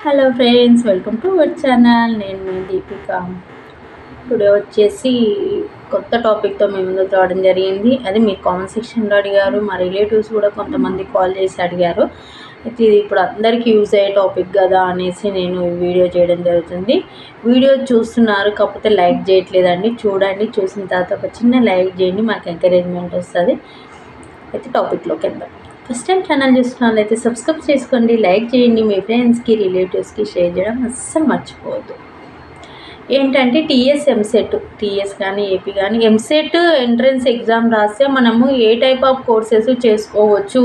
Hello friends, welcome to our channel. నేను మీ Deepika. Today వచ్చేసి కొత్త టాపిక్తో మేము ముందుకు రావడం జరిగింది. అది మీరు కామెంట్ సెక్షన్లో అడిగారు, మా రిలేటివ్స్ కూడా కొంతమంది కాల్ చేసి అడిగారు. అయితే ఇది ఇప్పుడు అందరికీ యూజ్ అయ్యే టాపిక్ కదా అనేసి నేను ఈ వీడియో చేయడం జరుగుతుంది. వీడియో చూస్తున్నారు, కాకపోతే లైక్ చేయట్లేదండి. చూడండి, చూసిన తర్వాత ఒక చిన్న లైక్ చేయండి, మాకు ఎంకరేజ్మెంట్ వస్తుంది. అయితే టాపిక్లోకి వెళ్దాం. ఫస్ట్ టైం ఛానల్ చూస్తున్నట్లయితే సబ్స్క్రైబ్ చేసుకోండి, లైక్ చేయండి, మీ ఫ్రెండ్స్కి రిలేటివ్స్కి షేర్ చేయడం అస్సలు మర్చిపోవద్దు. ఏంటంటే టీఎస్ కానీ ఏపీ కానీ ఎంసెట్ ఎంట్రన్స్ ఎగ్జామ్ రాస్తే మనము ఏ టైప్ ఆఫ్ కోర్సెస్ చేసుకోవచ్చు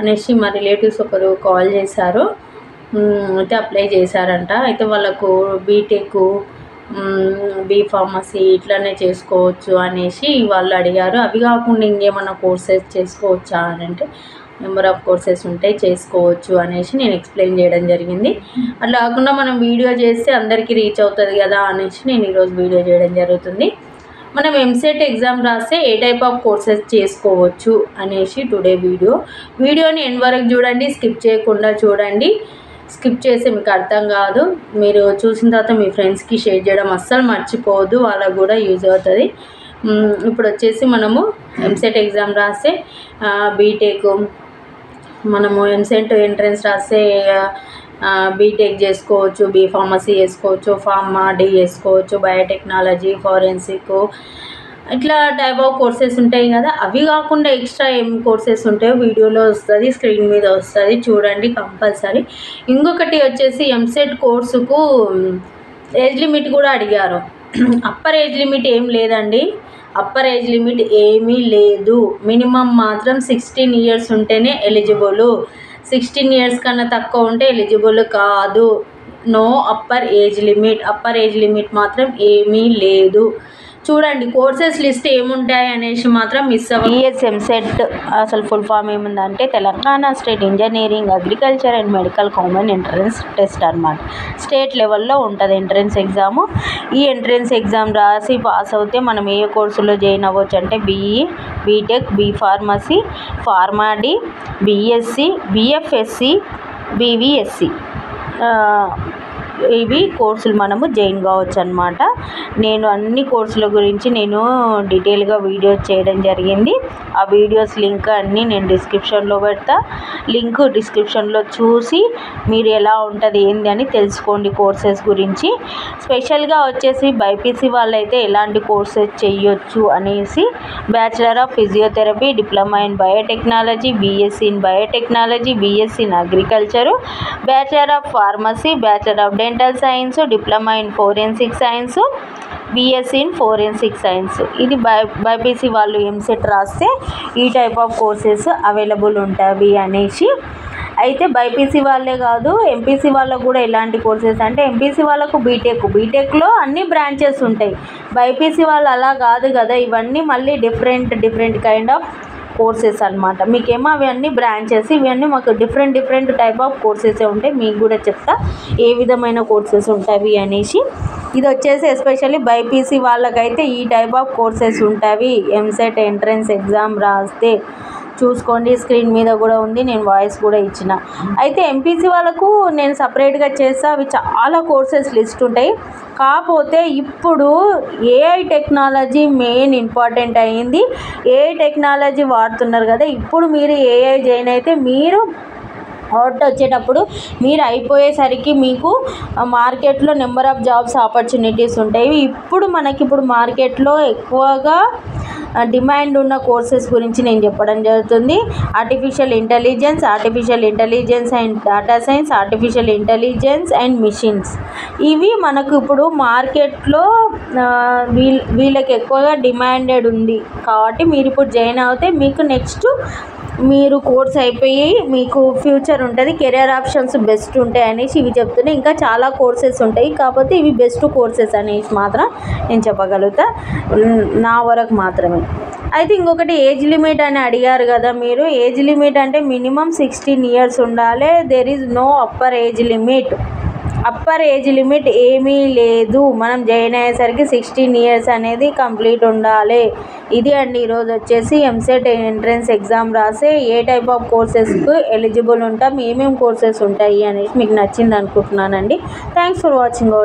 అనేసి మా రిలేటివ్స్ ఒకరు కాల్ చేశారు. అయితే అప్లై చేశారంట. అయితే వాళ్ళకు బీటెక్, బీఫార్మసీ ఇట్లానే చేసుకోవచ్చు అనేసి వాళ్ళు అడిగారు. అవి కాకుండా ఇంకేమన్నా కోర్సెస్ చేసుకోవచ్చా అని అంటే నెంబర్ ఆఫ్ కోర్సెస్ ఉంటాయి, చేసుకోవచ్చు అనేసి నేను ఎక్స్ప్లెయిన్ చేయడం జరిగింది. అట్లా కాకుండా మనం వీడియో చేస్తే అందరికీ రీచ్ అవుతుంది కదా అనేసి నేను ఈరోజు వీడియో చేయడం జరుగుతుంది. మనం ఎంసెట్ ఎగ్జామ్ రాస్తే ఏ టైప్ ఆఫ్ కోర్సెస్ చేసుకోవచ్చు అనేసి టుడే వీడియోని ఎండ్ వరకు చూడండి, స్కిప్ చేయకుండా చూడండి. స్కిప్ చేస్తే మీకు అర్థం కాదు. మీరు చూసిన తర్వాత మీ ఫ్రెండ్స్కి షేర్ చేయడం అస్సలు మర్చిపోవద్దు, వాళ్ళకు కూడా యూజ్ అవుతుంది. ఇప్పుడు వచ్చేసి మనము ఎంసెట్ ఎగ్జామ్ రాస్తే బీటెక్, మనము ఎంసెట్ ఎంట్రన్స్ రాస్తే బీటెక్ చేసుకోవచ్చు, బీఫార్మసీ చేసుకోవచ్చు, ఫార్మా-డి చేసుకోవచ్చు, బయోటెక్నాలజీ, ఫారెన్సిక్, ఇట్లా టైప్ ఆఫ్ కోర్సెస్ ఉంటాయి కదా. అవి కాకుండా ఎక్స్ట్రా ఏం కోర్సెస్ ఉంటాయో వీడియోలో వస్తుంది, స్క్రీన్ మీద వస్తుంది, చూడండి కంపల్సరీ. ఇంకొకటి వచ్చేసి ఎంసెట్ కోర్సుకు ఏజ్ లిమిట్ కూడా అడిగారు. అప్పర్ ఏజ్ లిమిట్ ఏం లేదండి, అప్పర్ ఏజ్ లిమిట్ ఏమీ లేదు. మినిమం మాత్రం 16 ఇయర్స్ ఉంటేనే ఎలిజిబుల్. 16 ఇయర్స్ కన్నా తక్కువ ఉంటే ఎలిజిబుల్ కాదు. నో అప్పర్ ఏజ్ లిమిట్ మాత్రం ఏమీ లేదు. చూడండి కోర్సెస్ లిస్ట్ ఏముంటాయి అనేసి మాత్రం మిస్ అవ్వండి. ఎంసెట్ అసలు ఫుల్ ఫామ్ ఏముందంటే Telangana state engineering, agriculture and medical common entrance test అన్నమాట. స్టేట్ లెవెల్లో ఉంటుంది ఎంట్రన్స్ ఎగ్జాము. ఈ ఎంట్రన్స్ ఎగ్జామ్ రాసి పాస్ అవుతే మనం ఏ కోర్సులో జాయిన్ అవ్వచ్చు అంటే BE, BTech, BPharmacy, Pharm D, BSc, BFSc, BVSc, ఇవి కోర్సులు మనము జాయిన్ కావచ్చు అన్నమాట. నేను అన్ని కోర్సుల గురించి నేను డీటెయిల్గా వీడియో చేయడం జరిగింది. ఆ వీడియోస్ లింక్ అన్నీ నేను డిస్క్రిప్షన్లో పెడతా. లింక్ డిస్క్రిప్షన్లో చూసి మీరు ఎలా ఉంటుంది ఏంది అని తెలుసుకోండి కోర్సెస్ గురించి. స్పెషల్గా వచ్చేసి బైపీసీ వాళ్ళైతే ఎలాంటి కోర్సెస్ చేయొచ్చు అనేసి bachelor of physiotherapy, diploma in biotechnology, BSc in biotechnology, BSc in agriculture, bachelor of pharmacy, bachelor of dental science, diploma in forensic science, BSc in forensic science. ఇది బైపీసీ వాళ్ళు ఎంసెట్ రాస్తే ఈ టైప్ ఆఫ్ కోర్సెస్ అవైలబుల్ ఉంటాయి అనేసి. అయితే BiPC వాళ్ళే కాదు, MPC వాళ్ళకు కూడా ఎలాంటి కోర్సెస్ అంటే ఎంపీసీ వాళ్ళకు బీటెక్లో అన్ని బ్రాంచెస్ ఉంటాయి. బైపీసీ వాళ్ళు అలా కాదు కదా, ఇవన్నీ మళ్ళీ డిఫరెంట్ కైండ్ ఆఫ్ కోర్సెస్ అన్నమాట. మీకేమో అవన్నీ బ్రాంచెస్, ఇవన్నీ మాకు డిఫరెంట్ టైప్ ఆఫ్ కోర్సెస్ ఉంటాయి. మీకు కూడా చెప్తా ఏ విధమైన కోర్సెస్ ఉంటాయి అనేసి. ఇది వచ్చేసి ఎస్పెషల్లీ బైపీసీ వాళ్ళకైతే ఈ టైప్ ఆఫ్ కోర్సెస్ ఉంటాయి. ఎంసెట్ ఎంట్రన్స్ ఎగ్జామ్ రాస్తే చూసుకోండి, స్క్రీన్ మీద కూడా ఉంది, నేను వాయిస్ కూడా ఇచ్చిన. అయితే ఎంపీసీ వాళ్ళకు నేను సపరేట్గా చేస్తా, అవి చాలా కోర్సెస్ లిస్ట్ ఉంటాయి. కాకపోతే ఇప్పుడు ఏఐ టెక్నాలజీ మెయిన్ ఇంపార్టెంట్ అయ్యింది. ఏఐ టెక్నాలజీ వాడుతున్నారు కదా, ఇప్పుడు మీరు ఏఐ జాయిన్ అయితే మీరు అవుట్ వచ్చేటప్పుడు మీరు అయిపోయేసరికి మీకు మార్కెట్లో నెంబర్ ఆఫ్ జాబ్స్ ఆపర్చునిటీస్ ఉంటాయి. ఇప్పుడు మార్కెట్లో ఎక్కువగా డిమాండ్ ఉన్న కోర్సెస్ గురించి నేను చెప్పడం జరుగుతుంది. Artificial intelligence and data science, artificial intelligence and machines, ఇవి మనకు ఇప్పుడు మార్కెట్లో వీళ్ళకి ఎక్కువగా డిమాండెడ్ ఉంది. కాబట్టి మీరు ఇప్పుడు జాయిన్ అవుతే మీకు నెక్స్ట్ మీరు కోర్స్ అయిపోయి మీకు ఫ్యూచర్ ఉంటుంది, కెరియర్ ఆప్షన్స్ బెస్ట్ ఉంటాయి అనేసి ఇవి చెప్తున్నాయి. ఇంకా చాలా కోర్సెస్ ఉంటాయి, కాకపోతే ఇవి బెస్ట్ కోర్సెస్ అనేసి మాత్రం నేను చెప్పగలుగుతా, నా వరకు మాత్రమే. అయితే ఇంకొకటి ఏజ్ లిమిట్ అని అడిగారు కదా మీరు. ఏజ్ లిమిట్ అంటే మినిమం 16 ఇయర్స్ ఉండాలి. There is no upper age limit. Upper age limit ఏమీ లేదు. మనం జాయిన్ అయ్యేసరికి 16 ఇయర్స్ అనేది కంప్లీట్ ఉండాలి. ఇది అండి ఈరోజు వచ్చేసి ఎంసెట్ ఎంట్రన్స్ ఎగ్జామ్ రాసే ఏ టైప్ ఆఫ్ కోర్సెస్కు ఎలిజిబుల్ ఉంటాం, ఏమేమి కోర్సెస్ ఉంటాయి అనేసి మీకు నచ్చింది అనుకుంటున్నానండి. Thanks for watching.